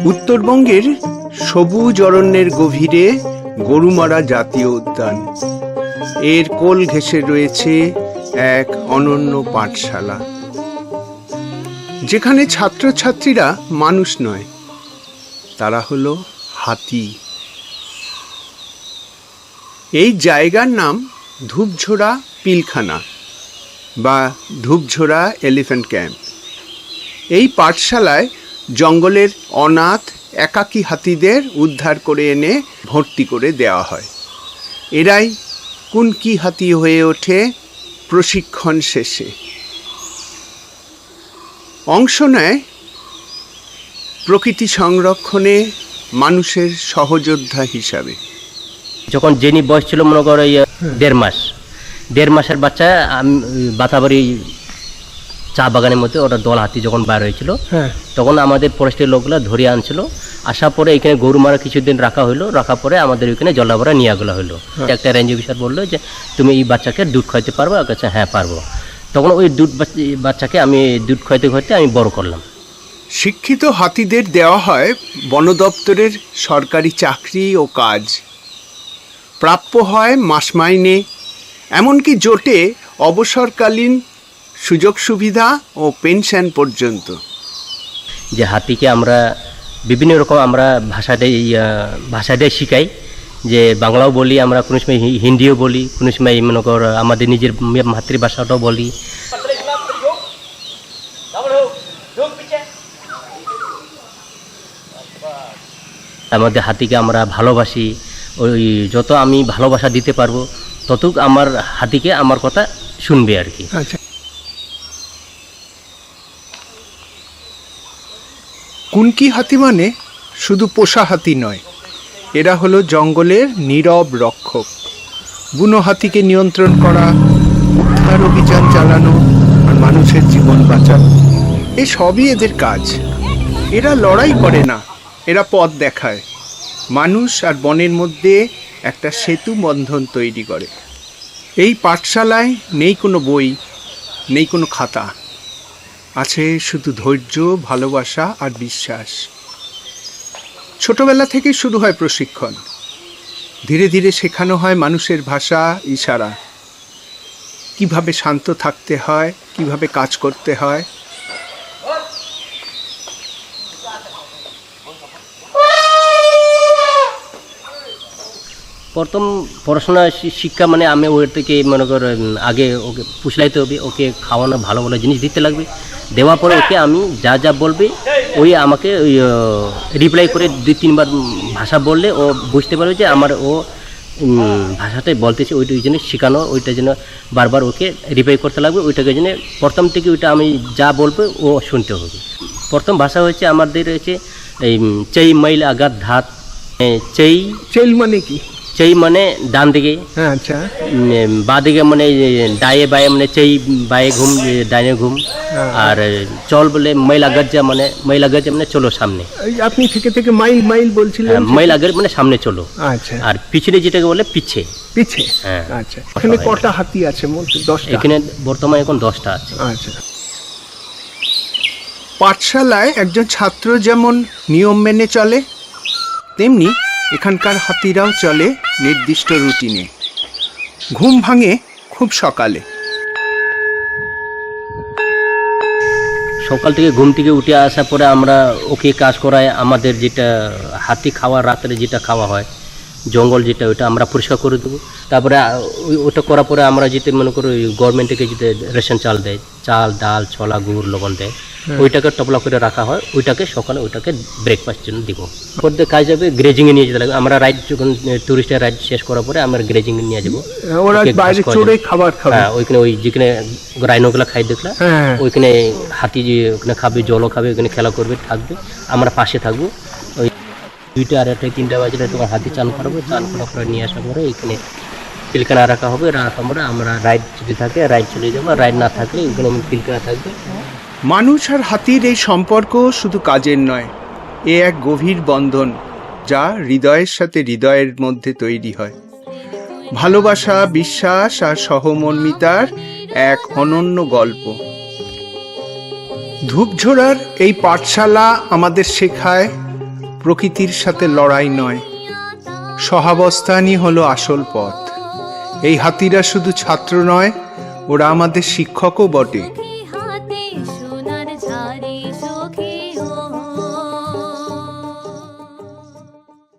উত্তরবঙ্গের সবুজ অরণ্যের গভীরে গরুমারা জাতীয় উদ্যান। এর কোল ঘেঁষে রয়েছে এক অনন্য পাঠশালা, যেখানে ছাত্রছাত্রীরা মানুষ নয়, তারা হলো হাতি। এই জায়গার নাম ধূপঝোড়া পিলখানা বা ধূপঝোড়া এলিফ্যান্ট ক্যাম্প। এই পাঠশালায় জঙ্গলের অনাথ একাকী হাতিদের উদ্ধার করে এনে ভর্তি করে দেওয়া হয়। এরাই কুনকি হাতি হয়ে ওঠে প্রশিক্ষণ শেষে। অংশ নেয় প্রকৃতি সংরক্ষণে মানুষের সহযোদ্ধা হিসাবে। যখন জেনি বয়স ছিল মনে করো 1.5 মাসের বাচ্চা, বাতাবাড়ি চা বাগানের মধ্যে ওটা দল হাতি যখন বার হয়েছিল, তখন আমাদের ফরেস্টের লোকগুলা ধরে আনছিল। আসার পরে এখানে গরু মারা কিছুদিন রাখা হলো, রাখার পরে আমাদের ওইখানে জলাভরা নিয়ে গেলা হলো। একটা রেঞ্জ অফিসার বললো যে তুমি এই বাচ্চাকে দুধ খাইতে পারবো? কাছে হ্যাঁ পারবো। তখন ওই বাচ্চাকে আমি দুধ খাইতে খাইতে আমি বড় করলাম। শিক্ষিত হাতিদের দেওয়া হয় বন দপ্তরের সরকারি চাকরি ও কাজ, প্রাপ্য হয় মাস মাইনে, এমনকি জোটে অবসরকালীন সুযোগ সুবিধা ও পেনশন পর্যন্ত। যে হাতিকে আমরা বিভিন্ন রকম আমরা ভাষা দিয়ে শিখাই, যে বাংলাও বলি, আমরা কোনো সময় হিন্দিও বলি, কোনো সময় মনে কর আমাদের নিজের মাতৃভাষাটাও বলি। আমাদের হাতিকে আমরা ভালোবাসি, ওই যত আমি ভালোবাসা দিতে পারবো ততটুক আমার হাতিকে আমার কথা শুনবে আর কি। কুনকি হাতি মানে শুধু পোষা হাতি নয়, এরা হলো জঙ্গলের নীরব রক্ষক। বুনো হাতিকে নিয়ন্ত্রণ করা, উদ্ধার অভিযান চালানো আর মানুষের জীবন বাঁচানো, এ সবই এদের কাজ। এরা লড়াই করে না, এরা পথ দেখায়, মানুষ আর বনের মধ্যে একটা সেতু বন্ধন তৈরি করে। এই পাঠশালায় নেই কোনো বই, নেই কোনো খাতা, আছে শুধু ধৈর্য, ভালোবাসা আর বিশ্বাস। ছোটবেলা থেকেই শুরু হয় প্রশিক্ষণ, ধীরে ধীরে শেখানো হয় মানুষের ভাষা, ইশারা, কিভাবে শান্ত থাকতে হয়, কিভাবে কাজ করতে হয়। প্রথম পড়াশোনা শিক্ষা মানে আমি ওর থেকে মনে কর আগে ওকে পুষলাইতে হবে, ওকে খাওয়ানো ভালো ভালো জিনিস দিতে লাগবে। দেওয়ার পরে ওকে আমি যা যা বলবে ওই আমাকে ওই রিপ্লাই করে 2-3 বার ভাষা বললে ও বুঝতে পারবে যে আমার ও ভাষাটাই বলতেছে। ওই জন্য শেখানো, ওইটা যেন বারবার ওকে রিপ্লাই করতে লাগবে। ওইটাকে জন্য প্রথম থেকে ওইটা আমি যা বলবো ও শুনতে হবে। প্রথম ভাষা হচ্ছে আমাদের হচ্ছে এই চেই মাইল আঘাত ধাত। চেই মানে কি? চেই মানে ডান দিকে, আচ্ছা, বা দিকে মানে ডায়ে বায়ে মানে চেই বায়ে ঘুম, ডাইনে ঘুম। আর চল বলে মাইল আগাজ্জা মানে চলো সামনে। আপনি থেকে থেকে মাইল মাইল বলছিলেন। মাইল আগার মানে সামনে চলো। আচ্ছা। আর পিছনে যেটাকে বলে পিছে। পিছে, হ্যাঁ। আচ্ছা। এখানে কটা হাতি আছে? 10টা। এখানে বর্তমানে এখন 10টা আছে। আচ্ছা। পাঠশালায় একজন ছাত্র যেমন নিয়ম মেনে চলে, তেমনি এখানকার হাতিরাও চলে নির্দিষ্ট রুটিনে। ঘুম ভাঙে খুব সকালে। সকাল থেকে ঘুম থেকে উঠে আসার পরে আমরা ওকে কাজ করায়। আমাদের যেটা হাতি খাওয়া, রাত্রে যেটা খাওয়া হয় জঙ্গল যেটা, ওইটা আমরা পরিষ্কার করে দেবো। তারপরে ওটা করার পরে আমরা যেতে মনে করি গভর্নমেন্ট থেকে যেতে রেশন চাল দেয়, চাল ডাল ছোলা গুড় লবণ দেয়, ওইটাকে টপলা করে রাখা হয়। ওইটাকে সকালে ওইটাকে ব্রেকফাস্ট জন্য দিব। পরে কাজ যাবে গ্রেজিংয়ে নিয়ে যেতে লাগবে। আমরা রাইড যখন টুরিস্টের রাইড শেষ করার পরে আমরা গ্রেজিংয়ে নিয়ে যাবো। হ্যাঁ, ওইখানে ওই যেখানে রাইনোগুলা খাই দেখলা, ওইখানে হাতি যে ওখানে খাবে, জলও খাবে, ওইখানে খেলা করবে, থাকবে, আমরা পাশে থাকবো। ওই 2টা, 2:30, 3টা বাজলে তোমার হাতি চান করাবো। চান করার পরে নিয়ে আসার পরে এখানে পিলখানা রাখা হবে। রাখার পরে আমরা রাইড যদি থাকে রাইড চলে যাবো, রাইড না থাকলে এখানে পিলখানা থাকবে। মানুষ আর হাতির এই সম্পর্ক শুধু কাজের নয়, এ এক গভীর বন্ধন যা হৃদয়ের সাথে হৃদয়ের মধ্যে তৈরি হয়। ভালোবাসা, বিশ্বাস আর সহমর্মিতার এক অনন্য গল্প। ধূপঝোড়ার এই পাঠশালা আমাদের শেখায় প্রকৃতির সাথে লড়াই নয়, সহাবস্থানই হলো আসল পথ। এই হাতিরা শুধু ছাত্র নয়, ওরা আমাদের শিক্ষকও বটে।